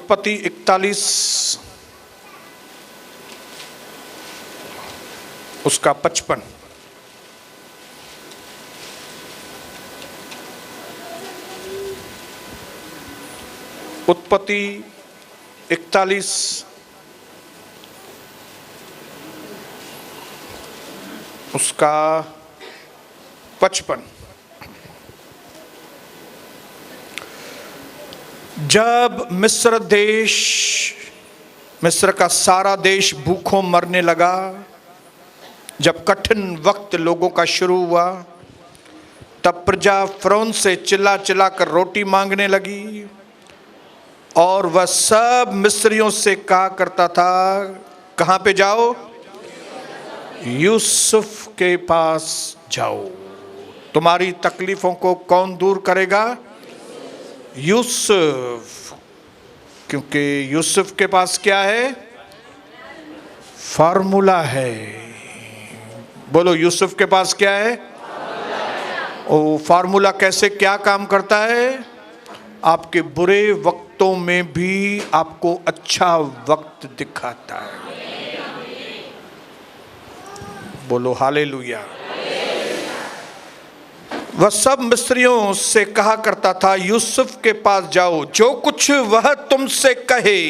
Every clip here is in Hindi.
उत्पत्ति 41 उसका 55। उत्पत्ति 41 उसका 55। जब मिस्र का सारा देश भूखों मरने लगा, जब कठिन वक्त लोगों का शुरू हुआ, तब प्रजा फ़िरौन से चिल्ला चिल्ला कर रोटी मांगने लगी और वह सब मिस्रियों से कहा करता था, कहाँ पे जाओ? यूसुफ के पास जाओ। तुम्हारी तकलीफों को कौन दूर करेगा? यूसुफ। क्योंकि यूसुफ के पास क्या है? फार्मूला है। बोलो, यूसुफ के पास क्या है? ओ, फार्मूला कैसे क्या काम करता है? आपके बुरे वक्तों में भी आपको अच्छा वक्त दिखाता है। बोलो हालेलुया। वह सब मिस्रियों से कहा करता था, यूसुफ के पास जाओ, जो कुछ वह तुमसे कहे,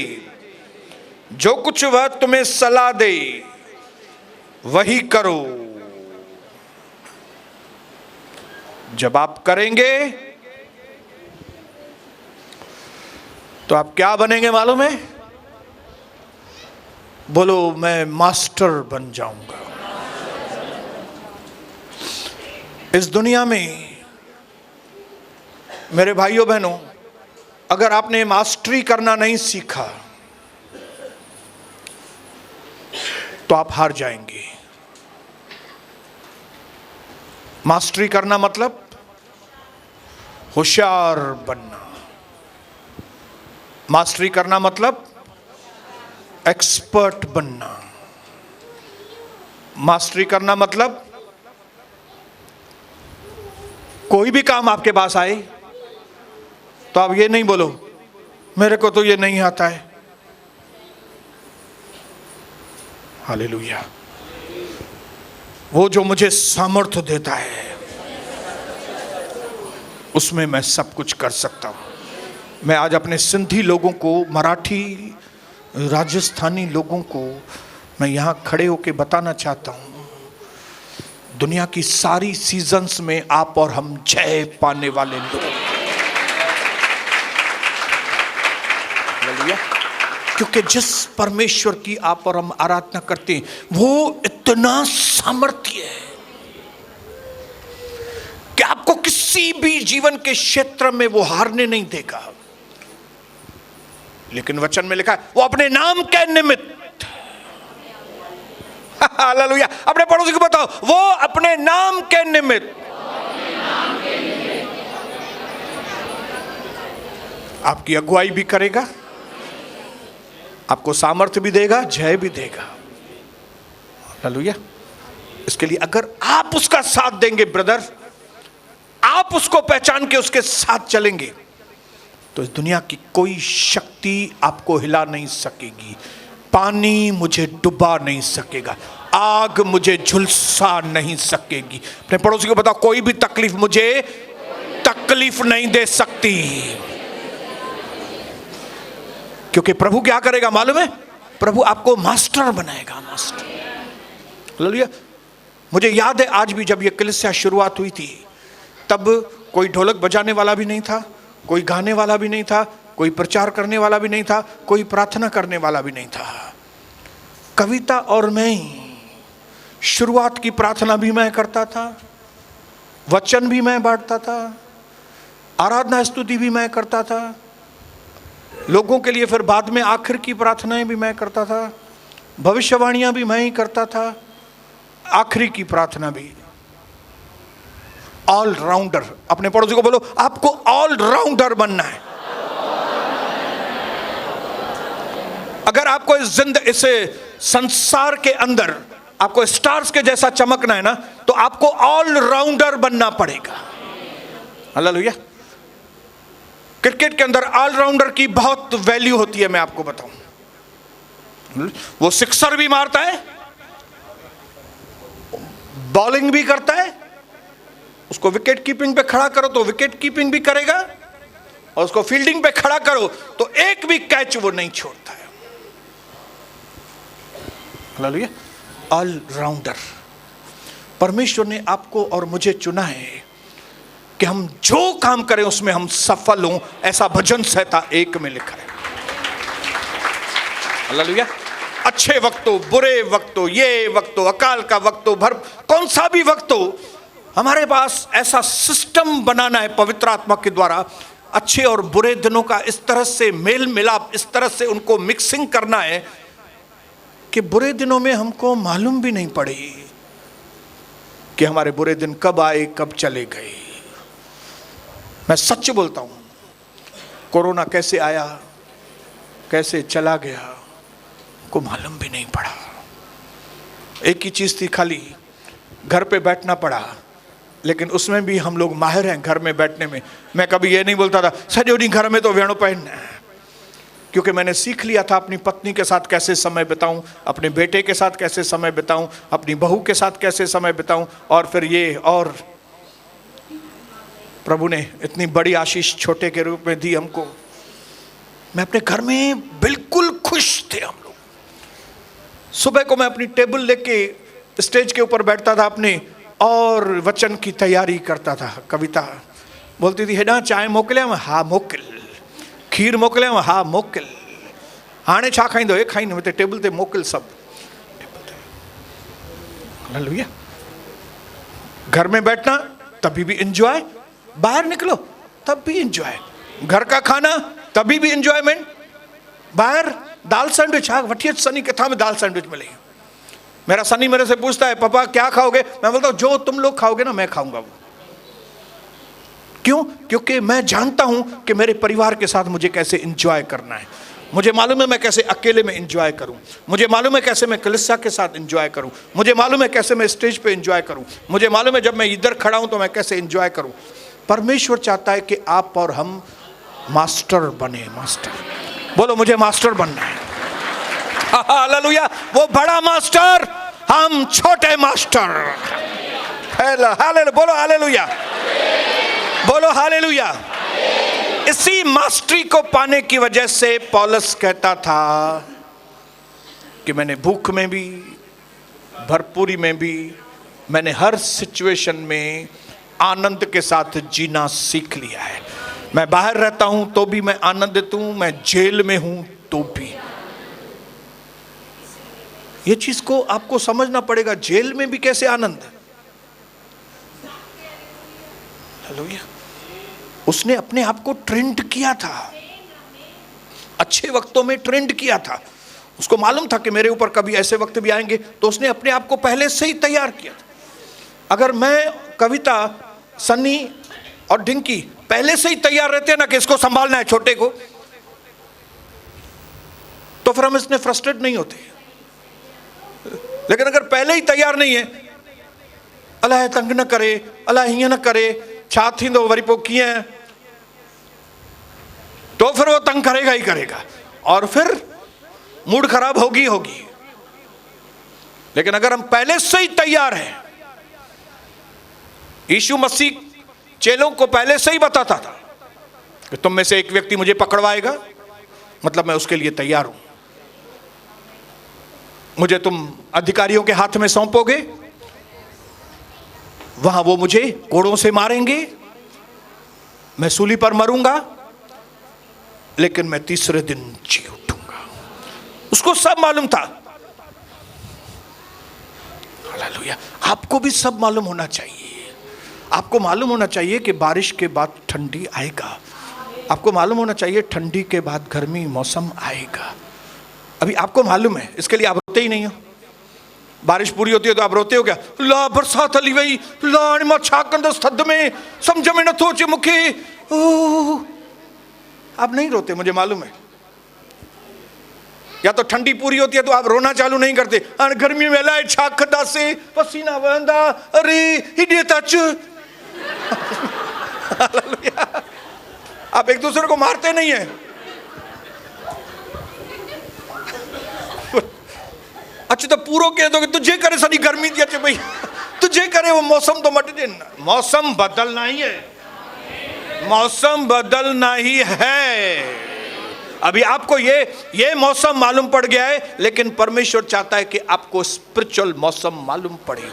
जो कुछ वह तुम्हें सलाह दे, वही करो। जब आप करेंगे तो आप क्या बनेंगे मालूम है? बोलो, मैं मास्टर बन जाऊंगा। इस दुनिया में मेरे भाइयों बहनों, अगर आपने मास्टरी करना नहीं सीखा तो आप हार जाएंगे। मास्टरी करना मतलब होशियार बनना। मास्टरी करना मतलब एक्सपर्ट बनना। मास्टरी करना मतलब कोई भी काम आपके पास आए तो आप ये नहीं बोलो, मेरे को तो ये नहीं आता है। हालेलुया। वो जो मुझे सामर्थ्य देता है उसमें मैं सब कुछ कर सकता हूं। मैं आज अपने सिंधी लोगों को, मराठी, राजस्थानी लोगों को मैं यहां खड़े होकर बताना चाहता हूं, दुनिया की सारी सीजन्स में आप और हम जय पाने वाले लोग। क्योंकि जिस परमेश्वर की आप और हम आराधना करते हैं वो इतना सामर्थ्य है कि आपको किसी भी जीवन के क्षेत्र में वो हारने नहीं देगा। लेकिन वचन में लिखा है, वो अपने नाम के निमित्त, हालेलुया, अपने पड़ोसी को बताओ, वो अपने नाम के निमित्त आपकी अगुवाई भी करेगा, आपको सामर्थ्य भी देगा, जय भी देगा। हालेलुया। इसके लिए अगर आप उसका साथ देंगे ब्रदर, आप उसको पहचान के उसके साथ चलेंगे, तो इस दुनिया की कोई शक्ति आपको हिला नहीं सकेगी। पानी मुझे डुबा नहीं सकेगा, आग मुझे झुलसा नहीं सकेगी। अपने पड़ोसी को बताओ, कोई भी तकलीफ मुझे तकलीफ नहीं दे सकती। क्योंकि प्रभु क्या करेगा मालूम है? प्रभु आपको मास्टर बनाएगा, मास्टर। हालेलुया। मुझे याद है आज भी, जब ये कलीसिया शुरुआत हुई थी तब कोई ढोलक बजाने वाला भी नहीं था, कोई गाने वाला भी नहीं था, कोई प्रचार करने वाला भी नहीं था, कोई प्रार्थना करने वाला भी नहीं था। कविता और मैं ही, शुरुआत की प्रार्थना भी मैं करता था, वचन भी मैं बांटता था, आराधना स्तुति भी मैं करता था, लोगों के लिए फिर बाद में आखिर की प्रार्थनाएं भी मैं करता था, भविष्यवाणियां भी मैं ही करता था, आखिरी की प्रार्थना भी। All rounder. अपने पड़ोसी को बोलो, आपको ऑल राउंडर बनना है। अगर आपको इस संसार के अंदर आपको स्टार्स के जैसा चमकना है ना, तो आपको ऑल राउंडर बनना पड़ेगा। हालेलुया। क्रिकेट के अंदर ऑलराउंडर की बहुत वैल्यू होती है, मैं आपको बताऊं। वो सिक्सर भी मारता है, बॉलिंग भी करता है, उसको विकेट कीपिंग पे खड़ा करो तो विकेट कीपिंग भी करेगा, और उसको फील्डिंग पे खड़ा करो तो एक भी कैच वो नहीं छोड़ता है। Hallelujah, allrounder. परमेश्वर ने आपको और मुझे चुना है कि हम जो काम करें उसमें हम सफल हों, ऐसा भजन संहिता 1 में लिखा है। हालेलुया। अच्छे वक्त हो, बुरे वक्त हो, ये वक्त हो, अकाल का वक्त हो, भर कौन सा भी वक्त हो, हमारे पास ऐसा सिस्टम बनाना है पवित्र आत्मा के द्वारा, अच्छे और बुरे दिनों का इस तरह से मेल मिलाप, इस तरह से उनको मिक्सिंग करना है कि बुरे दिनों में हमको मालूम भी नहीं पड़े कि हमारे बुरे दिन कब आए कब चले गए। मैं सच बोलता हूं, कोरोना कैसे आया कैसे चला गया को मालूम भी नहीं पड़ा। एक ही चीज थी, खाली घर पे बैठना पड़ा, लेकिन उसमें भी हम लोग माहिर हैं घर में बैठने में। मैं कभी ये नहीं बोलता था सजो नहीं घर में तो वेणु पहनना है, क्योंकि मैंने सीख लिया था अपनी पत्नी के साथ कैसे समय बिताऊं, अपने बेटे के साथ कैसे समय बिताऊं, अपनी बहू के साथ कैसे समय बिताऊं, और फिर ये, और प्रभु ने इतनी बड़ी आशीष छोटे के रूप में दी हमको। मैं अपने घर में बिल्कुल खुश थे हम लोग। सुबह को मैं अपनी टेबल लेके स्टेज के ऊपर बैठता था अपने, और वचन की तैयारी करता था। कविता बोलती थी, हेडा चाय मोकलिया? हा मोकिल। खीर मोकलिया? हा मोकिल। हाणे छा खाईंदो? हे खाईंदो। ते टेबल ते मोकिल सब। हालेलुया। घर में बैठना तभी भी एंजॉय, बाहर निकलो तब भी एंजॉय, घर का खाना तभी भी एंजॉयमेंट, बाहर दाल सैंडविच, हाँ वठिए सनी किथा में दाल सैंडविच मिलेगी। मेरा सनी मेरे से पूछता है पापा क्या खाओगे? मैं बोलता हूं जो तुम लोग खाओगे ना मैं खाऊंगा वो। क्यों? क्योंकि मैं जानता हूं कि मेरे परिवार के साथ मुझे कैसे एंजॉय करना है। मुझे मालूम है मैं कैसे अकेले में एंजॉय करूं, मुझे मालूम है कैसे मैं कलीसिया के साथ एंजॉय करूं, मुझे मालूम है कैसे मैं स्टेज पे एंजॉय करूं, मुझे मालूम है जब मैं इधर खड़ा हूं तो मैं कैसे एंजॉय करूं। परमेश्वर चाहता है कि आप और हम मास्टर बने। मास्टर बोलो, मुझे मास्टर बनना है। हालेलुया। वो बड़ा मास्टर, हम छोटे मास्टर। हालेलुया। बोलो हालेलुया, बोलो हालेलुया। इसी मास्टरी को पाने की वजह से पौलुस कहता था कि मैंने भूख में भी, भरपूरी में भी, मैंने हर सिचुएशन में आनंद के साथ जीना सीख लिया है। मैं बाहर रहता हूं तो भी मैं आनंदित हूं, मैं जेल में हूं तो भी। ये चीज को आपको समझना पड़ेगा, जेल में भी कैसे आनंद है। हालेलुया। उसने अपने आप को ट्रेंड किया था, अच्छे वक्तों में ट्रेंड किया था। उसको मालूम था कि मेरे ऊपर कभी ऐसे वक्त भी आएंगे, तो उसने अपने आप को पहले से ही तैयार किया था। अगर मैं, कविता, सन्नी और डिंकी पहले से ही तैयार रहते हैं ना कि इसको संभालना है छोटे को, तो फिर हम इसने फ्रस्ट्रेट नहीं होते। लेकिन अगर पहले ही तैयार नहीं है, अलाह तंग न करे, अलाह हीअं न करे, छा थींदो वरी पोइ कीअं, तो फिर वो तंग करेगा ही करेगा और फिर मूड खराब होगी होगी। लेकिन अगर हम पहले से ही तैयार हैं, यीशु मसीह चेलों को पहले से ही बताता था कि तुम में से एक व्यक्ति मुझे पकड़वाएगा, मतलब मैं उसके लिए तैयार हूं। मुझे तुम अधिकारियों के हाथ में सौंपोगे, वहां वो मुझे कोड़ों से मारेंगे, मैं सूली पर मरूंगा, लेकिन मैं तीसरे दिन जी उठूंगा। उसको सब मालूम था। हालेलुया। आपको भी सब मालूम होना चाहिए। आपको मालूम होना चाहिए कि बारिश के बाद ठंडी आएगा। आपको मालूम होना चाहिए ठंडी के बाद गर्मी मौसम आएगा। अभी आपको मालूम है, इसके लिए आप रोते ही नहीं हो। बारिश पूरी होती है तो आप रोते हो क्या? ला बरसात हली वही, ला मां छा कंदसि थधि में, समझ में नथो अचे मूंखे। आप नहीं रोते, मुझे मालूम है। या तो ठंडी पूरी होती है तो आप रोना चालू नहीं करते। हाणे गर्मी में अलाए छा खदासे, पसीना वहंदा, अरे हिडे त अच। आप एक दूसरे को मारते नहीं है। अच्छा तो पूरा कह दोगे तुझे करे सारी गर्मी दी अच्छे भाई, तुझे करे वो मौसम तो मट जाए। मौसम बदलना ही है, मौसम बदलना ही है। अभी आपको ये मौसम मालूम पड़ गया है, लेकिन परमेश्वर चाहता है कि आपको स्पिरिचुअल मौसम मालूम पड़े।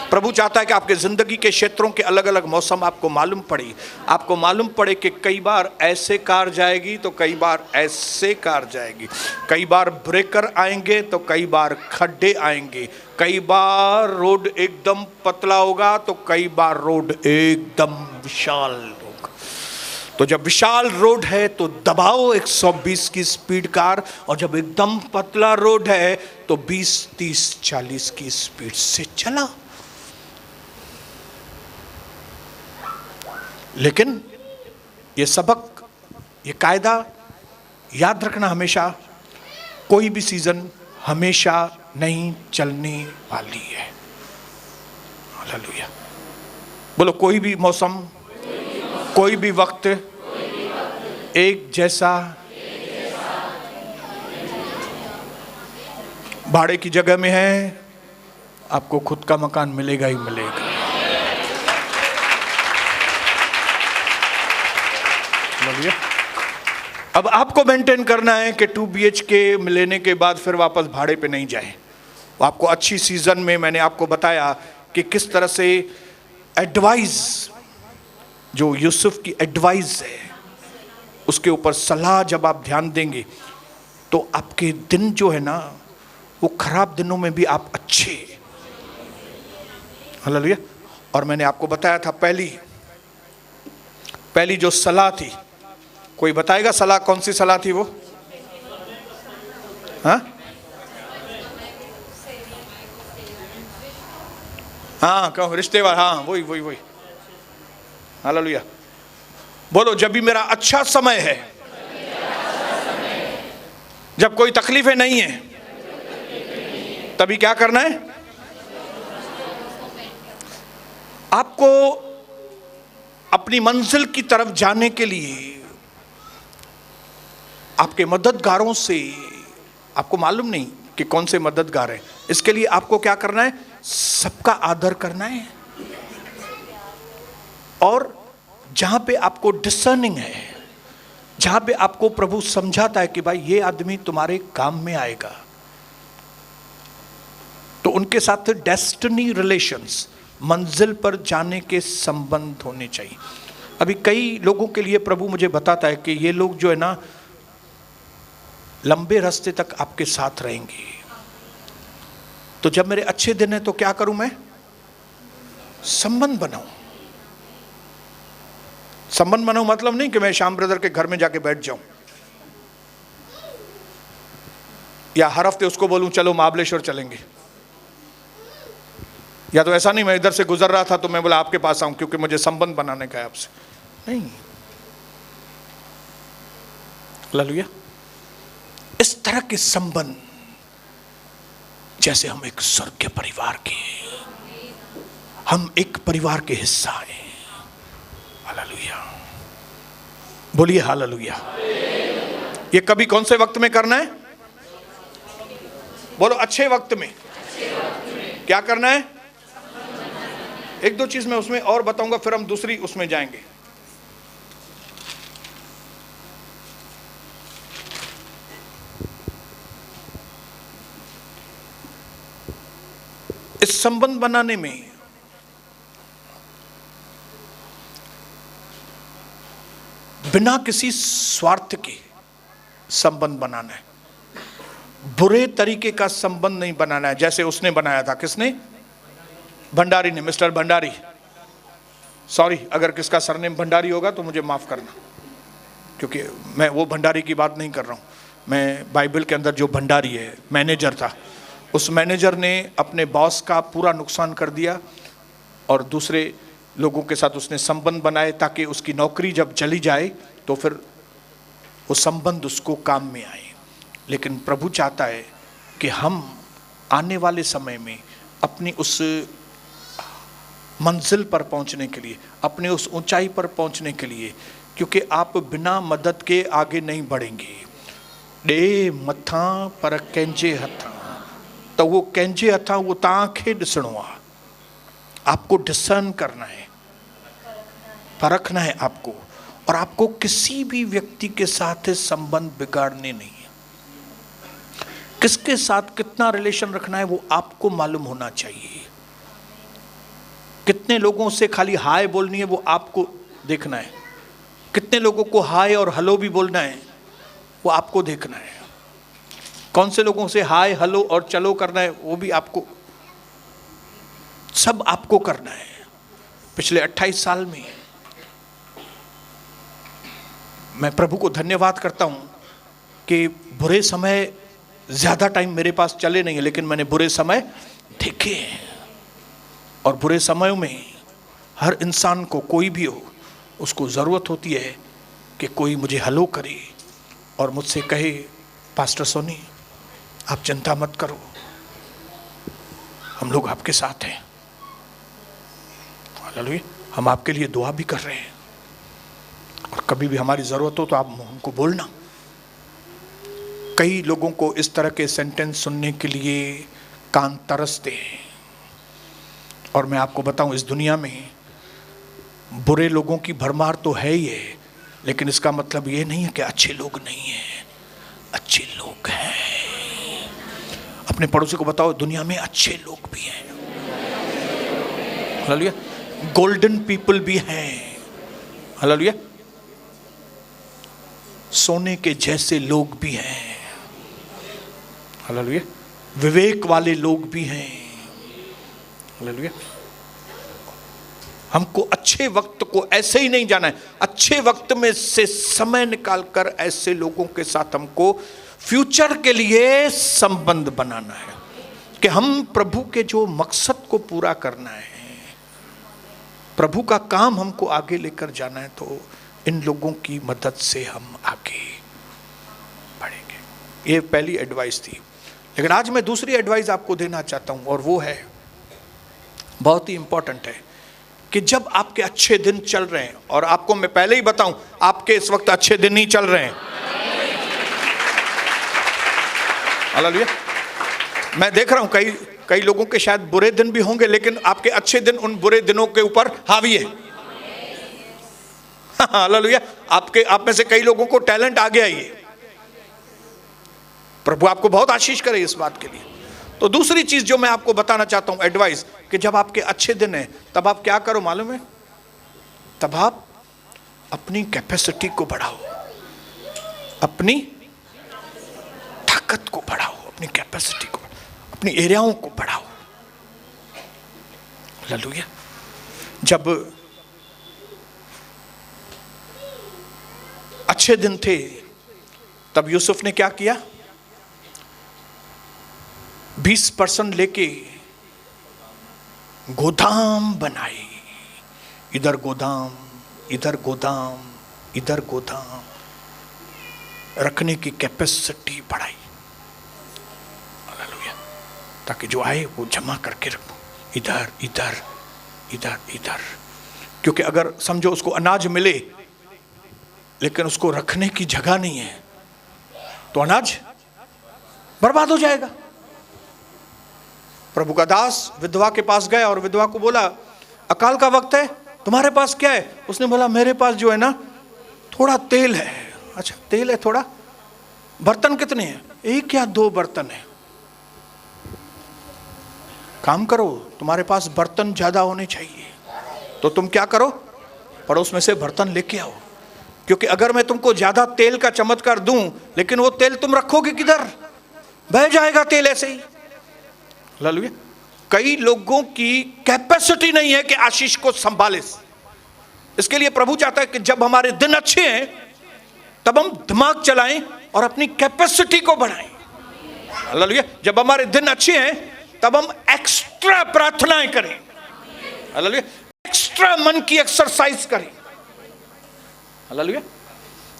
प्रभु चाहता है कि आपके जिंदगी के क्षेत्रों के अलग अलग मौसम आपको मालूम पड़े। आपको मालूम पड़े कि कई बार ऐसे कार जाएगी तो कई बार ऐसे कार जाएगी, कई बार ब्रेकर आएंगे तो कई बार खड्डे आएंगे, कई बार रोड एकदम पतला होगा तो कई बार रोड एकदम विशाल होगा। तो जब विशाल रोड है तो दबाओ 120 की स्पीड कार, और जब एकदम पतला रोड है तो 20, 30, 40 की स्पीड से चला। लेकिन ये सबक, ये कायदा याद रखना हमेशा, कोई भी सीजन हमेशा नहीं चलने वाली है। हालेलुया। बोलो कोई भी मौसम, कोई भी वक्त एक जैसा भाड़े की जगह में है, आपको खुद का मकान मिलेगा ही मिलेगा। अब आपको मेंटेन करना है कि 2 BHK लेने के बाद फिर वापस भाड़े पे नहीं जाए। आपको अच्छी सीजन में मैंने आपको बताया कि किस तरह से एडवाइस, जो यूसुफ की एडवाइस है उसके ऊपर सलाह जब आप ध्यान देंगे तो आपके दिन जो है ना वो खराब दिनों में भी आप अच्छे। हालेलुया। और मैंने आपको बताया था पहली जो सलाह थी, कोई बताएगा सलाह कौन सी सलाह थी वो? हाँ कहो रिश्तेदार, हाँ वही। हालेलुया। बोलो जब भी मेरा अच्छा समय है, जब कोई तकलीफें नहीं है, तभी क्या करना है? आपको अपनी मंजिल की तरफ जाने के लिए आपके मददगारों से, आपको मालूम नहीं कि कौन से मददगार हैं, इसके लिए आपको क्या करना है? सबका आदर करना है। और जहां पे आपको डिसर्निंग है, जहां पे आपको प्रभु समझाता है कि भाई ये आदमी तुम्हारे काम में आएगा, तो उनके साथ डेस्टिनी रिलेशंस, मंजिल पर जाने के संबंध होने चाहिए। अभी कई लोगों के लिए प्रभु मुझे बताता है कि ये लोग जो है ना लंबे रास्ते तक आपके साथ रहेंगे। तो जब मेरे अच्छे दिन है तो क्या करूं मैं? संबंध बनाऊं। संबंध बनाऊं मतलब नहीं कि मैं श्याम ब्रदर के घर में जाके बैठ जाऊं, या हर हफ्ते उसको बोलूं चलो महाबलेश्वर चलेंगे, या तो ऐसा नहीं मैं इधर से गुजर रहा था तो मैं बोला आपके पास आऊं क्योंकि मुझे संबंध बनाने का है आपसे। नहीं, हालेलुया। इस तरह के संबंध जैसे हम एक स्वर्ग के परिवार के, हम एक परिवार के हिस्सा हैं। हालेलुया। बोलिए हालेलुया। ये कभी कौन से वक्त में करना है? बोलो अच्छे वक्त में। क्या करना है? एक दो चीज मैं उसमें और बताऊंगा, फिर हम दूसरी उसमें जाएंगे। इस संबंध बनाने में बिना किसी स्वार्थ के संबंध बनाना है, बुरे तरीके का संबंध नहीं बनाना है, जैसे उसने बनाया था। किसने? भंडारी ने, मिस्टर भंडारी। सॉरी अगर किसका सरनेम भंडारी होगा तो मुझे माफ करना, क्योंकि मैं वो भंडारी की बात नहीं कर रहा हूं। मैं बाइबल के अंदर जो भंडारी है, मैनेजर था, उस मैनेजर ने अपने बॉस का पूरा नुकसान कर दिया और दूसरे लोगों के साथ उसने संबंध बनाए ताकि उसकी नौकरी जब चली जाए तो फिर वो संबंध उसको काम में आए। लेकिन प्रभु चाहता है कि हम आने वाले समय में अपनी उस मंजिल पर पहुंचने के लिए, अपने उस ऊंचाई पर पहुंचने के लिए क्योंकि आप बिना मदद के आगे नहीं बढ़ेंगे। डे मथा पर कंहिंजे हथा, तो वो कंहिंजे हथा वो तव्हांखे ॾिसणो आहे। आपको डिसर्न करना है, परखना है आपको, और आपको किसी भी व्यक्ति के साथ संबंध बिगाड़ने नहीं है। किसके साथ कितना रिलेशन रखना है वो आपको मालूम होना चाहिए। कितने लोगों से खाली हाय बोलनी है वो आपको देखना है। कितने लोगों को हाय और हेलो भी बोलना है वो आपको देखना है। कौन से लोगों से हाय हेलो और चलो करना है वो भी आपको, सब आपको करना है। पिछले 28 साल में मैं प्रभु को धन्यवाद करता हूं कि बुरे समय ज्यादा टाइम मेरे पास चले नहीं है, लेकिन मैंने बुरे समय देखे हैं। और बुरे समयों में हर इंसान को, कोई भी हो, उसको ज़रूरत होती है कि कोई मुझे हेलो करे और मुझसे कहे पास्टर सोनी आप चिंता मत करो, हम लोग आपके साथ हैं, हालेलुया, हम आपके लिए दुआ भी कर रहे हैं, और कभी भी हमारी ज़रूरत हो तो आप हमको बोलना। कई लोगों को इस तरह के सेंटेंस सुनने के लिए कान तरसते हैं। और मैं आपको बताऊं, इस दुनिया में बुरे लोगों की भरमार तो है ही है, लेकिन इसका मतलब ये नहीं है कि अच्छे लोग नहीं हैं। अच्छे लोग हैं। अपने पड़ोसी को बताओ दुनिया में अच्छे लोग भी हैं, हालेलुया, गोल्डन पीपल भी हैं, हालेलुया, सोने के जैसे लोग भी हैं, हालेलुया, विवेक वाले लोग भी हैं, हालेलुया। हमको अच्छे वक्त को ऐसे ही नहीं जाना है, अच्छे वक्त में से समय निकालकर ऐसे लोगों के साथ हमको फ्यूचर के लिए संबंध बनाना है कि हम प्रभु के जो मकसद को पूरा करना है, प्रभु का काम हमको आगे लेकर जाना है, तो इन लोगों की मदद से हम आगे बढ़ेंगे। ये पहली एडवाइस थी। लेकिन आज मैं दूसरी एडवाइस आपको देना चाहता हूं, और वो है बहुत ही इंपॉर्टेंट है कि जब आपके अच्छे दिन चल रहे हैं, और आपको मैं पहले ही बताऊं आपके इस वक्त अच्छे दिन नहीं चल रहे हैं, हालेलुया। मैं देख रहा हूं कई लोगों के शायद बुरे दिन भी होंगे, लेकिन आपके अच्छे दिन उन बुरे दिनों के ऊपर हावी है, हालेलुया। आप में से कई लोगों को टैलेंट आ गया, ये प्रभु आपको बहुत आशीष करे इस बात के लिए। तो दूसरी चीज जो मैं आपको बताना चाहता हूं, एडवाइस, कि जब आपके अच्छे दिन हैं तब आप क्या करो मालूम है? तब आप अपनी कैपेसिटी को बढ़ाओ, अपनी ताकत को बढ़ाओ, अपनी कैपेसिटी को, अपनी एरियाओं को बढ़ाओ, हालेलुया। जब अच्छे दिन थे तब यूसुफ ने क्या किया? 20% लेके गोदाम बनाई, इधर गोदाम, इधर गोदाम, इधर गोदाम, रखने की कैपेसिटी बढ़ाई, हालेलुया, ताकि जो आए वो जमा करके रखो, इधर इधर इधर इधर। क्योंकि अगर समझो उसको अनाज मिले लेकिन उसको रखने की जगह नहीं है तो अनाज बर्बाद हो जाएगा। प्रभु का दास विधवा के पास गया और विधवा को बोला अकाल का वक्त है, तुम्हारे पास क्या है? उसने बोला मेरे पास जो है ना थोड़ा तेल है। अच्छा तेल है थोड़ा, बर्तन कितने हैं? 1 या 2 बर्तन है। काम करो, तुम्हारे पास बर्तन ज्यादा होने चाहिए, तो तुम क्या करो, पड़ोस में से बर्तन लेके आओ। क्योंकि अगर मैं तुमको ज्यादा तेल का चमत्कार दूं लेकिन वो तेल तुम रखोगे किधर? बह जाएगा तेल ऐसे ही, हालेलुया। कई लोगों की कैपेसिटी नहीं है कि आशीष को संभाले। इसके लिए प्रभु चाहता है कि जब हमारे दिन अच्छे हैं तब हम दिमाग चलाएं और अपनी कैपेसिटी को बढ़ाएं, हालेलुया। जब हमारे दिन अच्छे हैं तब हम एक्स्ट्रा प्रार्थनाएं करें, हालेलुया, एक्स्ट्रा मन की एक्सरसाइज करें, हालेलुया,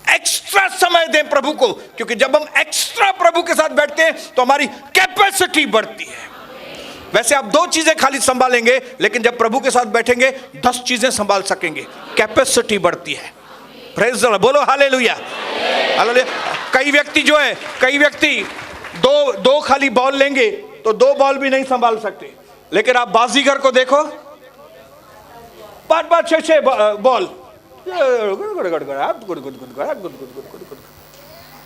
एक्स्ट्रा समय दें प्रभु को। क्योंकि जब हम एक्स्ट्रा प्रभु के साथ बैठते हैं तो हमारी कैपेसिटी बढ़ती है। वैसे आप 2 चीजें खाली संभालेंगे, लेकिन जब प्रभु के साथ बैठेंगे 10 चीजें संभाल सकेंगे, कैपेसिटी बढ़ती है, प्रेज द लॉर्ड, बोलो हालेलुया। हालेलुया। कई व्यक्ति दो खाली बॉल लेंगे तो 2 बॉल भी नहीं संभाल सकते, लेकिन आप बाजीगर को देखो, 5 6 बॉल,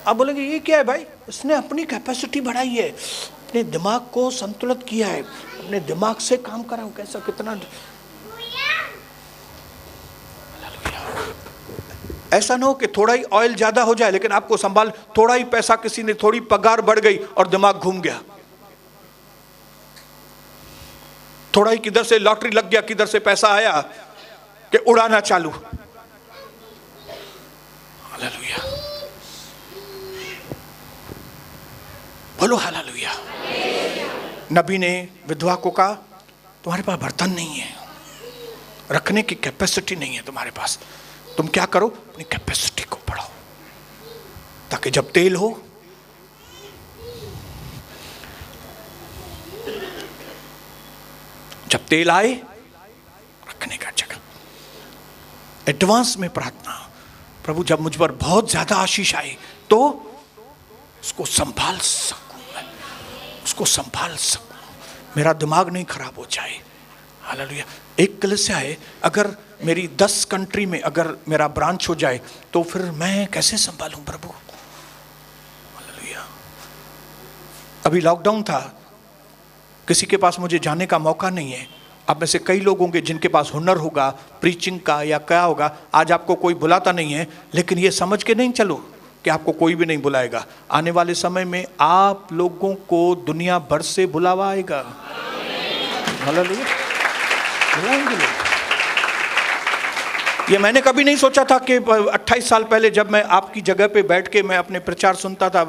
आप बोलेंगे ये क्या है भाई? इसने अपनी कैपेसिटी बढ़ाई है, अपने दिमाग को संतुलित किया है, अपने दिमाग से काम करा हो। कैसा, कितना ऐसा ना हो कि थोड़ा ही ऑयल ज्यादा हो जाए लेकिन आपको संभाल, थोड़ा ही पैसा किसी ने, थोड़ी पगार बढ़ गई और दिमाग घूम गया, थोड़ा ही किधर से लॉटरी लग गया, किधर से पैसा आया कि उड़ाना चालू। हालेलुया, बोलो हालेलुया। नबी ने विधवा को कहा तुम्हारे पास बर्तन नहीं है, रखने की कैपेसिटी नहीं है तुम्हारे पास, तुम क्या करो, अपनी कैपेसिटी को बढ़ाओ ताकि जब तेल हो, जब तेल आए, रखने का जगह। एडवांस में प्रार्थना, प्रभु जब मुझ पर बहुत ज्यादा आशीष आए तो उसको संभाल सकूं, मैं उसको संभाल सकूं, मेरा दिमाग नहीं खराब हो जाए। हालेलुया। एक कलीसिया है, अगर मेरी 10 कंट्री में अगर मेरा ब्रांच हो जाए तो फिर मैं कैसे संभालूं प्रभु? हालेलुया। अभी लॉकडाउन था, किसी के पास मुझे जाने का मौका नहीं है। आप में से कई लोग होंगे जिनके पास हुनर होगा प्रीचिंग का या क्या होगा, आज आपको कोई बुलाता नहीं है, लेकिन ये समझ के नहीं चलो कि आपको कोई भी नहीं बुलाएगा। आने वाले समय में आप लोगों को दुनिया भर से बुलावा आएगा। हालेलुया, बुलाएंगे लोग। ये मैंने कभी नहीं सोचा था कि 28 साल पहले जब मैं आपकी जगह पे बैठ के मैं अपने प्रचार सुनता था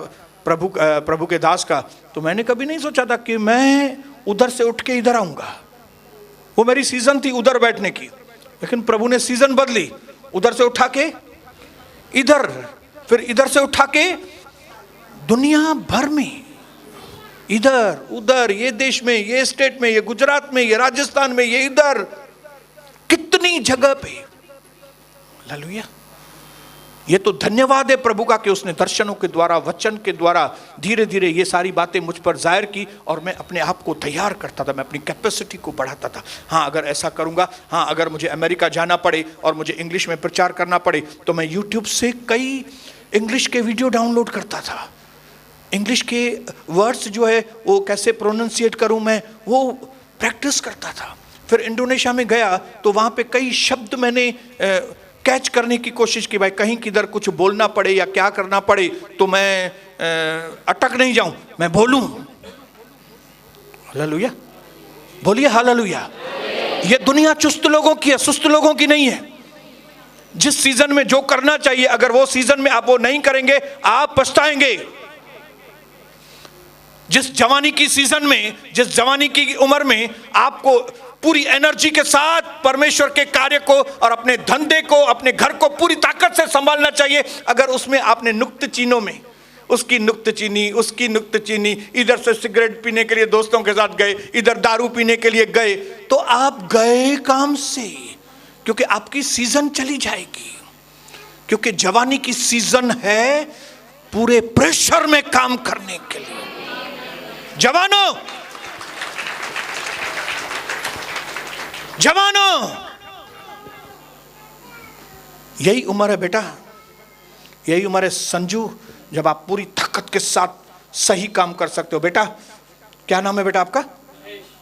प्रभु के दास का, तो मैंने कभी नहीं सोचा था कि मैं उधर से उठ के इधर आऊंगा। वो मेरी सीजन थी उधर बैठने की, लेकिन प्रभु ने सीजन बदली, उधर से उठा के इधर, फिर इधर से उठा के दुनिया भर में, इधर उधर, ये देश में, ये स्टेट में, ये गुजरात में, ये राजस्थान में, ये इधर, कितनी जगह पे। हालेलुया। ये तो धन्यवाद है प्रभु का कि उसने दर्शनों के द्वारा, वचन के द्वारा धीरे धीरे ये सारी बातें मुझ पर जाहिर की और मैं अपने आप को तैयार करता था, मैं अपनी कैपेसिटी को बढ़ाता था। हाँ, अगर ऐसा करूँगा, हाँ, अगर मुझे अमेरिका जाना पड़े और मुझे इंग्लिश में प्रचार करना पड़े तो मैं यूट्यूब से कई इंग्लिश के वीडियो डाउनलोड करता था। इंग्लिश के वर्ड्स जो है वो कैसे प्रोनाउंसिएट करूँ मैं, वो प्रैक्टिस करता था। फिर इंडोनेशिया में गया तो वहाँ पे कई शब्द मैंने कैच करने की कोशिश की, भाई कहीं किधर कुछ बोलना पड़े या क्या करना पड़े तो मैं अटक नहीं जाऊं, मैं बोलूं। हालेलुया, बोलिए हालेलुया। ये दुनिया चुस्त लोगों की है, सुस्त लोगों की नहीं है। जिस सीजन में जो करना चाहिए, अगर वो सीजन में आप वो नहीं करेंगे आप पछताएंगे। जिस जवानी की सीजन में, जिस जवानी की उम्र में आपको पूरी एनर्जी के साथ परमेश्वर के कार्य को और अपने धंधे को, अपने घर को पूरी ताकत से संभालना चाहिए, अगर उसमें आपने नुक्त चीनों में उसकी नुक्त चीनी, उसकी नुक्त चीनी, इधर से सिगरेट पीने के लिए दोस्तों के साथ गए, इधर दारू पीने के लिए गए, तो आप गए काम से, क्योंकि आपकी सीजन चली जाएगी। क्योंकि जवानी की सीजन है पूरे प्रेशर में काम करने के लिए। जवानों, जवानों, यही उम्र है बेटा, यही उम्र है संजू जब आप पूरी ताकत के साथ सही काम कर सकते हो। बेटा, क्या नाम है बेटा आपका?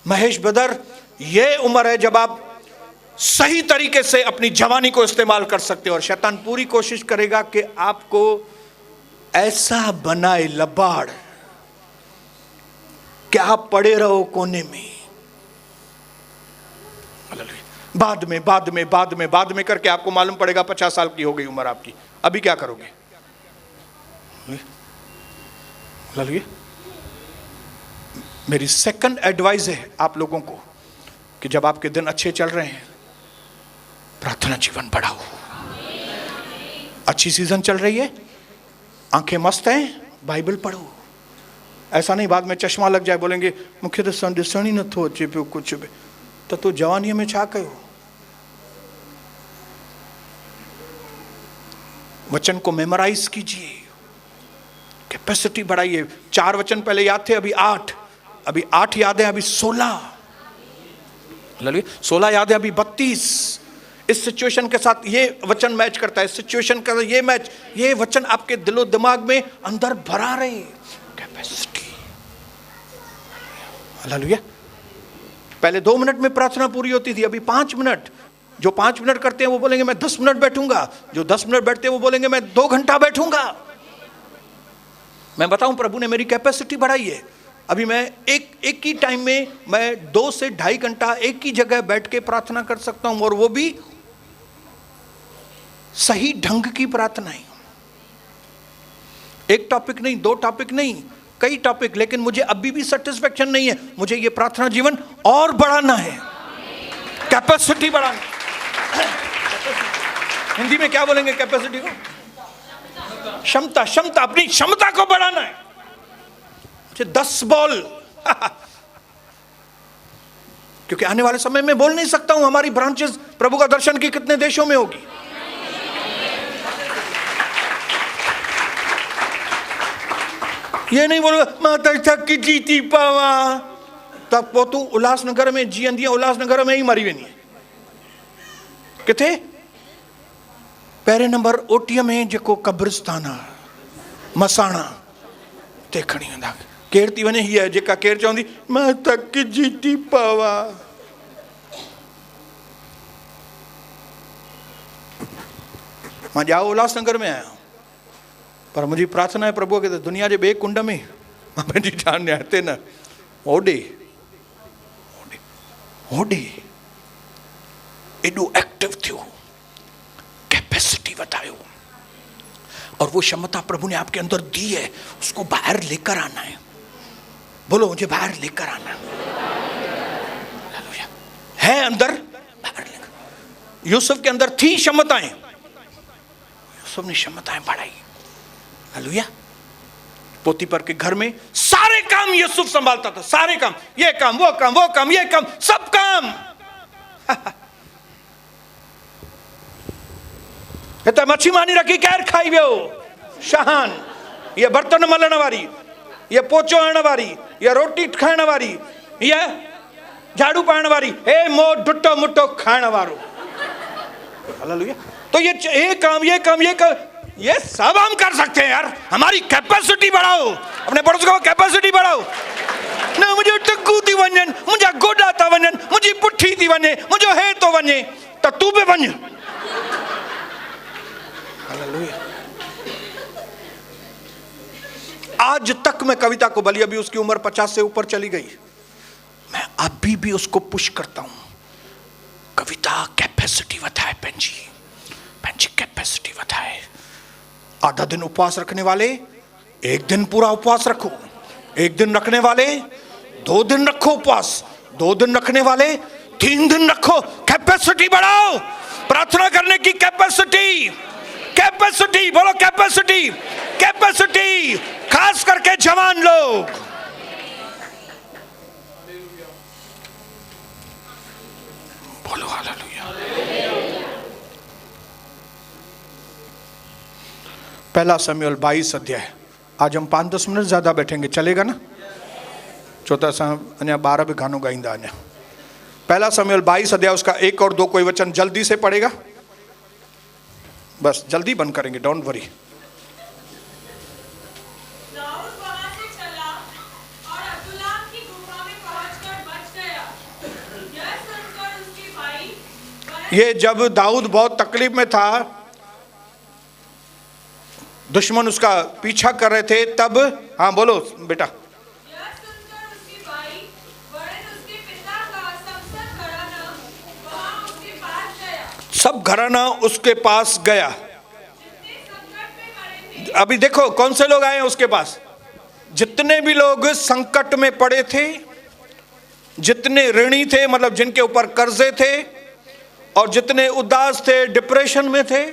महेश ब्रदर। ये उम्र है जब आप सही तरीके से अपनी जवानी को इस्तेमाल कर सकते हो। और शैतान पूरी कोशिश करेगा कि आपको ऐसा बनाए लबाड़ कि आप पड़े रहो कोने में। बाद में करके आपको मालूम पड़ेगा 50 साल की हो गई उम्र आपकी, अभी क्या करोगे? मेरी सेकंड एडवाइस है आप लोगों को कि जब आपके दिन अच्छे चल रहे हैं, प्रार्थना जीवन बढ़ाओ। अच्छी सीजन चल रही है, आंखें मस्त हैं, बाइबल पढ़ो। ऐसा नहीं बाद में चश्मा लग जाए, बोलेंगे मुख्य दिसणी न थो अचे पियो कुछ भी, तो जवानी में छा कयो? वचन को मेमोराइज कीजिए, कैपेसिटी बढ़ाइए। 4 वचन पहले याद थे, अभी 8, अभी 8 याद है, अभी 16, 16 याद है, अभी 32। इस सिचुएशन के साथ ये वचन मैच करता है, इस सिचुएशन का ये मैच, ये वचन आपके दिलो दिमाग में अंदर भरा रहे। Capacity, hallelujah. पहले 2 मिनट में प्रार्थना पूरी होती थी, अभी 5 मिनट। जो 5 मिनट करते हैं वो बोलेंगे मैं 10 मिनट बैठूंगा, जो 10 मिनट बैठते हैं वो बोलेंगे मैं 2 घंटा बैठूंगा। मैं बताऊं, प्रभु ने मेरी कैपेसिटी बढ़ाई है। अभी मैं एक ही टाइम में मैं 2 से 2.5 घंटा एक ही जगह बैठ के प्रार्थना कर सकता हूं, और वो भी सही ढंग की प्रार्थनाएं। एक टॉपिक नहीं, 2 टॉपिक नहीं, कई टॉपिक। लेकिन मुझे अभी भी सेटिस्फेक्शन नहीं है, मुझे ये प्रार्थना जीवन और बढ़ाना है, कैपेसिटी बढ़ाना। हिंदी में क्या बोलेंगे कैपेसिटी को? क्षमता, क्षमता, अपनी क्षमता को बढ़ाना है। मुझे 10 बॉल क्योंकि आने वाले समय में बोल नहीं सकता हूं हमारी ब्रांचेस प्रभु का दर्शन की कितने देशों में होगी। ये नहीं बोलूंगा माता थक की जीती पावा, तब पोतू उल्लासनगर में जी अंदिया, उल्लासनगर में ही मरी वेनी है। किथे पहिरें नंबर ओटीअ में जेको कब्रिस्तान आहे मसाणा ते खणी वेंदा। केर थी वञे हीअ जेका केर चवंदी मां थक जीती पावा। मां ॼाओ उल्लासनगर में आहियां, पर मुंहिंजी प्रार्थना आहे प्रभु खे त दुनिया जे ॿिए कुंड में मां पंहिंजी जान ॾियां, हिते न, होॾे होॾे एॾो एक्टिव थियो, कैपेसिटी बतायो, और वो क्षमता प्रभु ने आपके अंदर दी है, उसको बाहर लेकर आना है। बोलो मुझे बाहर लेकर आना है, अंदर बाहर लेकर। यूसुफ के अंदर थी क्षमताएं, यूसुफ ने क्षमताएं बढ़ाई। हालेलुया। पोतीपर के घर में सारे काम यूसुफ संभालता था, सारे काम, ये काम, वो काम, वो काम, ये काम, सब काम। तो मच्छी मानी रखी, केर खाई वियो? शहान। ये बर्तन मलण वारी, ये पोचो हणण वारी, ये रोटी खाइण वारी, ये झाड़ू पाइण वारी, हे मो डुटो मुटो खाइण वारो। हालेलुया। तो ये काम, ये काम, ये काम, ये सब हम कर सकते हैं यार। हमारी कैपेसिटी बढ़ाओ, अपने पड़ोस को कैपेसिटी बढ़ाओ। न मुझे टक्कू थी वञन, मुझा गोडा था वञन, मुझी पुठी थी वञे, मुझो हे तो वञे, तो तू भी वञ। हालेलुया। आज तक मैं कविता को, भली अभी उसकी उम्र 50 से ऊपर चली गई, मैं अभी भी उसको पुश करता हूं। कविता कैपेसिटी वधाए, पंजी कैपेसिटी वधाए। आधा दिन उपवास रखने वाले 1 दिन पूरा उपवास रखो, 1 दिन रखने वाले 2 दिन रखो उपवास, 2 दिन रखने वाले 3 दिन रखो। कैपेसिटी बढ़ाओ, प्रार्थना करने की कैपेसिटी, कैपेसिटी, बोलो कैपेसिटी, कैपेसिटी, खास करके जवान लोग। बोलो हालेलुया। पहला शमूएल 22 अध्याय। आज हम 5-10 मिनट ज्यादा बैठेंगे, चलेगा ना? छो त असां अञा 12 भी गानो गाईंदा अञा। पहला शमूएल 22 अध्याय, उसका 1 और 2 कोई वचन जल्दी से पढ़ेगा? बस जल्दी बंद करेंगे, डोंट वरी। ये जब दाऊद बहुत तकलीफ में था, दुश्मन उसका पीछा कर रहे थे, तब, हाँ बोलो बेटा। सब घराना उसके पास गया। अभी देखो कौन से लोग आए हैं उसके पास। जितने भी लोग संकट में पड़े थे, जितने ऋणी थे, मतलब जिनके ऊपर कर्जे थे, और जितने उदास थे, डिप्रेशन में थे।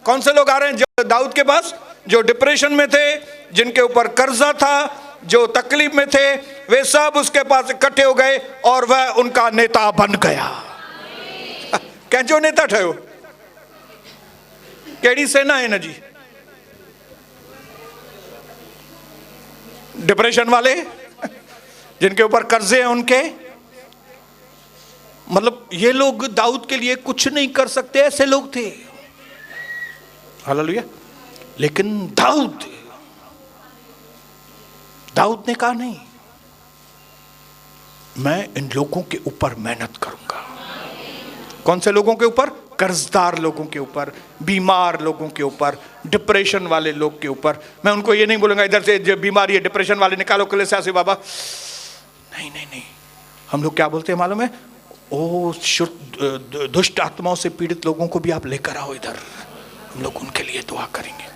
कौन से लोग आ रहे हैं जो दाऊद के पास? जो डिप्रेशन में थे, जिनके ऊपर कर्जा था, जो तकलीफ में थे, वे सब उसके पास इकट्ठे हो गए और वह उनका नेता बन गया। कैंचो नेता ठयो? केड़ी सेना है ना जी? डिप्रेशन वाले, जिनके ऊपर कर्जे हैं उनके। मतलब ये लोग दाऊद के लिए कुछ नहीं कर सकते, ऐसे लोग थे। हालेलुया। लेकिन दाऊद ने कहा नहीं, मैं इन लोगों के ऊपर मेहनत करूंगा। कौन से लोगों के ऊपर? कर्जदार लोगों के ऊपर, बीमार लोगों के ऊपर, डिप्रेशन वाले लोग के ऊपर। मैं उनको ये नहीं बोलूंगा इधर से जो बीमारी है डिप्रेशन वाले निकालो कलीसिया से बाबा, नहीं नहीं नहीं। हम लोग क्या बोलते हैं मालूम है? ओ दुष्ट आत्माओं से पीड़ित लोगों को भी आप लेकर आओ इधर, हम लोग उनके लिए दुआ करेंगे।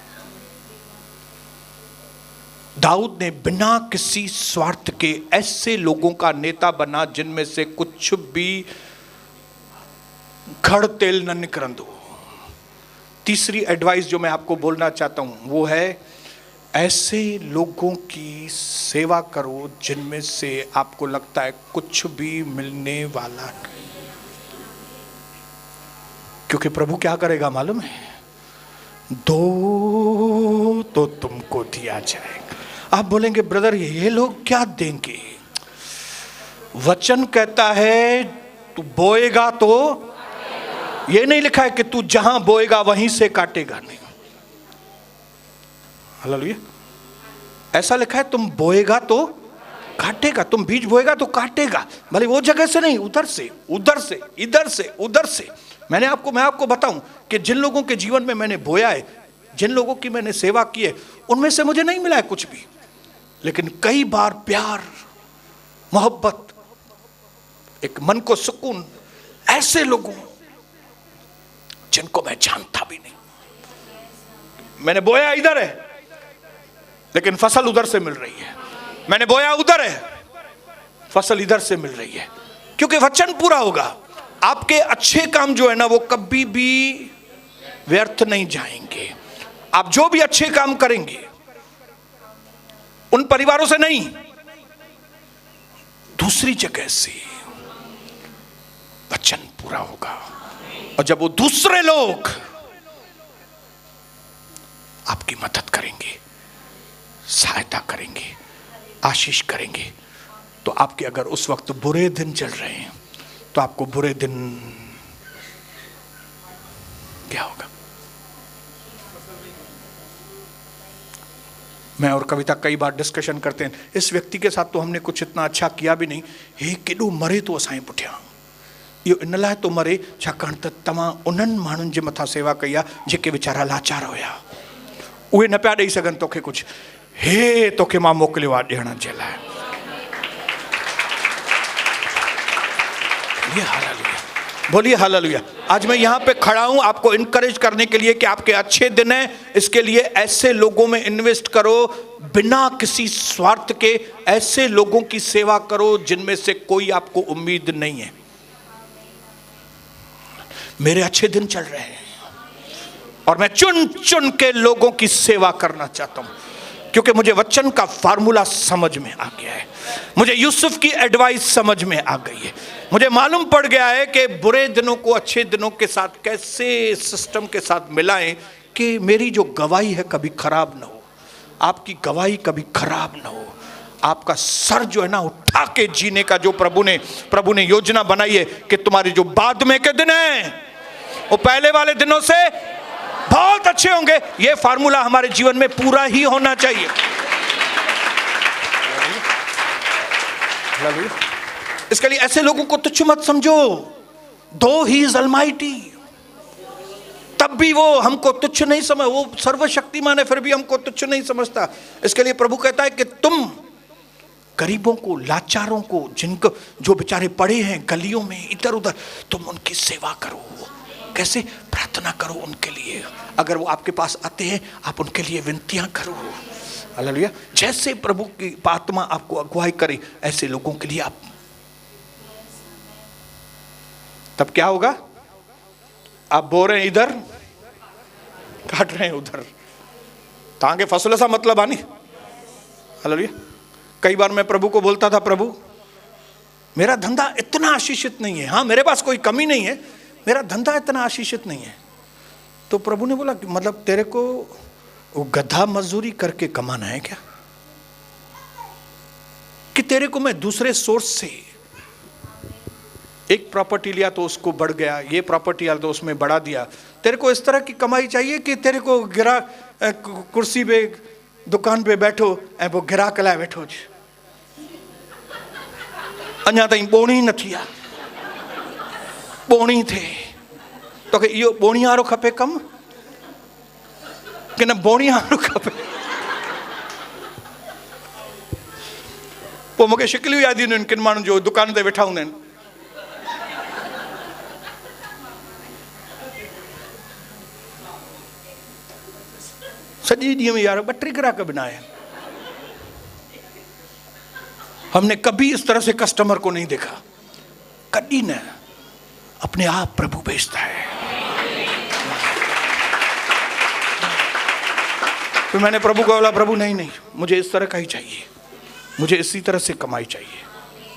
दाऊद ने बिना किसी स्वार्थ के ऐसे लोगों का नेता बना जिनमें से कुछ भी खड़ तेल न निकरंदो। तीसरी एडवाइस जो मैं आपको बोलना चाहता हूं वो है, ऐसे लोगों की सेवा करो जिनमें से आपको लगता है कुछ भी मिलने वाला नहीं। क्योंकि प्रभु क्या करेगा मालूम है? दो तो तुमको दिया जाएगा। आप बोलेंगे ब्रदर ये लोग क्या देंगे? वचन कहता है तू बोएगा तो, ये नहीं लिखा है कि तू जहां बोएगा वहीं से काटेगा, नहीं। हालेलुया। ऐसा लिखा है तुम बोएगा तो काटेगा, तुम बीज बोएगा तो काटेगा, भले वो जगह से नहीं, उधर से, उधर से, इधर से, उधर से। मैं आपको बताऊं कि जिन लोगों के जीवन में मैंने बोया है, जिन लोगों की मैंने सेवा की है, उनमें से मुझे नहीं मिला है कुछ भी, लेकिन कई बार प्यार, मोहब्बत, एक मन को सुकून, ऐसे लोगों जिनको मैं जानता भी नहीं। मैंने बोया इधर है लेकिन फसल उधर से मिल रही है, मैंने बोया उधर है फसल इधर से मिल रही है। क्योंकि वचन पूरा होगा। आपके अच्छे काम जो है ना वो कभी भी व्यर्थ नहीं जाएंगे। आप जो भी अच्छे काम करेंगे उन परिवारों से नहीं, दूसरी जगह से वचन पूरा होगा। और जब वो दूसरे लोग आपकी मदद करेंगे, सहायता करेंगे, आशीष करेंगे, तो आपके अगर उस वक्त बुरे दिन चल रहे हैं तो आपको बुरे दिन क्या होगा? मैं और कविता कई बार डिस्कशन करते हैं, इस व्यक्ति के साथ तो हमने कुछ इतना अच्छा किया भी नहीं, हे केॾो मरे तो असां पुठियां। इहो इन लाइ तो मरे छाकाणि त तव्हां उन्हनि माण्हुनि जे मथां सेवा कई आहे जेके वीचारा लाचार हुया, उहे न पिया ॾेई सघनि तोखे कुझु, हे तोखे मां मोकिलियो आहे ॾियण जे लाइ। ये हालेलुया, बोलिए हालेलुया। आज मैं यहाँ पे खड़ा हूँ आपको इनकरेज करने के लिए कि आपके अच्छे दिन हैं, इसके लिए ऐसे लोगों में इन्वेस्ट करो बिना किसी स्वार्थ के। ऐसे लोगों की सेवा करो जिनमें से कोई आपको उम्मीद नहीं है। मेरे अच्छे दिन चल रहे हैं और मैं चुन चुन के लोगों की सेवा करना चाहता हूं, क्योंकि मुझे वचन का फार्मूला समझ में आ गया है, मुझे यूसुफ की एडवाइस समझ में आ गई है। मुझे मालूम पड़ गया है कि बुरे दिनों को अच्छे दिनों के साथ कैसे सिस्टम के साथ मिलाएं कि मेरी जो गवाही है कभी खराब ना हो, आपकी गवाही कभी खराब ना हो। आपका सर जो है ना उठा के जीने का जो प्रभु ने योजना बनाई है कि तुम्हारे जो बाद में के दिन हैं वो पहले वाले दिनों से बहुत अच्छे होंगे। ये फार्मूला हमारे जीवन में पूरा ही होना चाहिए। इसके लिए ऐसे लोगों को तुच्छ मत समझो। दो ही इज अलमाइटी, तब भी वो हमको तुच्छ नहीं समझ, वो सर्वशक्तिमान है फिर भी हमको तुच्छ नहीं समझता। इसके लिए प्रभु कहता है कि तुम गरीबों को, लाचारों को, जिनको जो बेचारे पड़े हैं गलियों में इधर उधर, तुम उनकी सेवा करो। कैसे? प्रार्थना करो उनके लिए। अगर वो आपके पास आते हैं आप उनके लिए विनतियां करो। हालेलुया। जैसे प्रभु की आत्मा आपको अगुवाई करे ऐसे लोगों के लिए आप, तब क्या होगा? आप बो रहे हैं इधर, काट रहे हैं उधर, तांगे फसल सा मतलब आनी। हालेलुया। कई बार मैं प्रभु को बोलता था, प्रभु मेरा धंधा इतना आशीषित नहीं है। हाँ, मेरे पास कोई कमी नहीं है, मेरा धंधा इतना आशीषित नहीं है, तो प्रभु ने बोला मतलब तेरे को वो गधा मजदूरी करके कमाना है क्या, कि तेरे को मैं दूसरे सोर्स से एक प्रॉपर्टी लिया तो उसको बढ़ गया, ये प्रॉपर्टी लिया तो उसमें बढ़ा दिया, तेरे को इस तरह की कमाई चाहिए कि तेरे को गिरा कुर्सी पे दुकान पे बैठो ऐं पोइ गिराक लाइ वेठो अञा ताईं ॿोणी न थी आहे, ॿोणी थिए तोखे इहो ॿोणी वारो खपे कमु कि न ॿोणी वारो खपे। पोइ मूंखे शिकिलियूं यादि ईंदियूं आहिनि किन माण्हुनि जो दुकान ते वेठा हूंदा आहिनि, सॼे ॾींहं में यार 2-3 ग्राहक बि न आया। हमने कभी इस तरह से कस्टमर को नहीं देखा, कभी न, अपने आप प्रभु भेजता है। तो मैंने प्रभु को बोला प्रभु नहीं मुझे इस तरह का ही चाहिए, मुझे इसी तरह से कमाई चाहिए।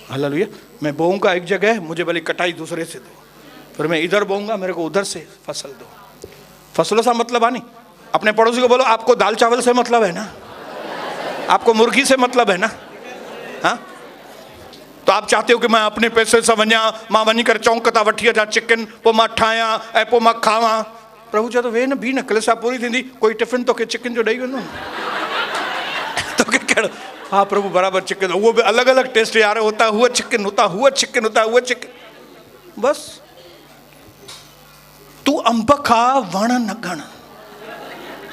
हालेलुया। मैं बोऊंगा एक जगह, मुझे भले कटाई दूसरे से दो, फिर मैं इधर बोऊंगा, मेरे को उधर से फसल दो। फसलों से मतलब आ नहीं। अपने पड़ोसी को बोलो आपको दाल चावल से मतलब है ना, आपको मुर्गी से मतलब है ना। हाँ, तो आप चाहते हो कि मैं अपने पैसे से वञा, मां वञी करे चौंक तां वठी अचां चिकन, पोइ मां ठाहियां ऐं पोइ मां खावां। प्रभु चयो वे न बी न, कलिसा पूरी थींदी, कोई टिफिन तोखे चिकन जो ॾेई वेंदो तोखे कहिड़ो। हाँ प्रभु बराबर चिकन, वो भी अलग अलग टेस्ट यार, होता हुआ चिकन, होता हुआ चिकन, होता हुआ चिकन। बस तू अंब खा, वण न गण।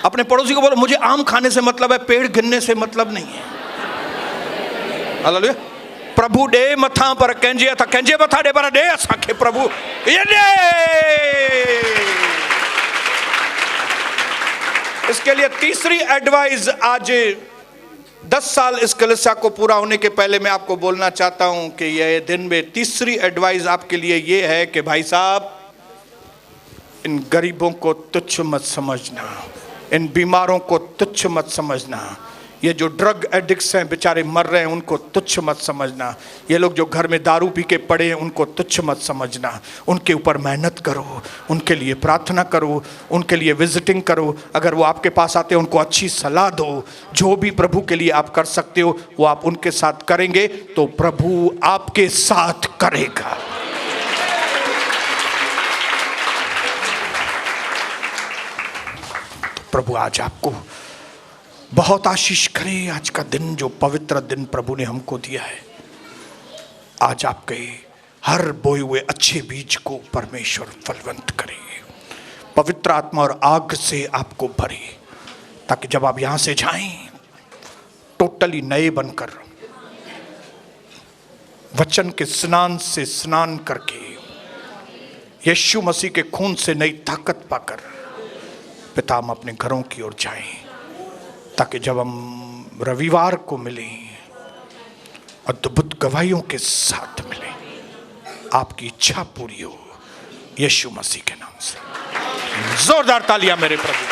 अपने पड़ोसी को बोलो मुझे आम खाने से मतलब है, पेड़ गिनने से मतलब नहीं है। हालेलुया। प्रभु दे मथा पर कंहिंजे हथ कंहिंजे मथा दे पर दे असांखे प्रभु ये दे। इसके लिए तीसरी एडवाइस, आज 10 साल इस कलीसिया को पूरा होने के पहले मैं आपको बोलना चाहता हूं कि यह दिन में तीसरी एडवाइस आपके लिए ये है कि भाई साहब, इन गरीबों को तुच्छ मत समझना, इन बीमारों को तुच्छ मत समझना, ये जो ड्रग एडिक्ट्स हैं बेचारे मर रहे हैं उनको तुच्छ मत समझना, ये लोग जो घर में दारू पी के पड़े हैं उनको तुच्छ मत समझना। उनके ऊपर मेहनत करो, उनके लिए प्रार्थना करो, उनके लिए विजिटिंग करो। अगर वो आपके पास आते हैं उनको अच्छी सलाह दो। जो भी प्रभु के लिए आप कर सकते हो वो आप उनके साथ करेंगे तो प्रभु आपके साथ करेगा। प्रभु आज आपको बहुत आशीष करे। आज का दिन जो पवित्र दिन प्रभु ने हमको दिया है, आज आपके हर बोए हुए अच्छे बीज को परमेश्वर फलवंत करे, पवित्र आत्मा और आग से आपको भरे, ताकि जब आप यहां से जाएं टोटली नए बनकर, वचन के स्नान से स्नान करके, यीशु मसीह के खून से नई ताकत पाकर पिता हम अपने घरों की ओर जाएं, ताकि जब हम रविवार को मिलें अद्भुत गवाहियों के साथ मिलें, आपकी इच्छा पूरी हो। यीशु मसीह के नाम से जोरदार तालियां मेरे प्रभु।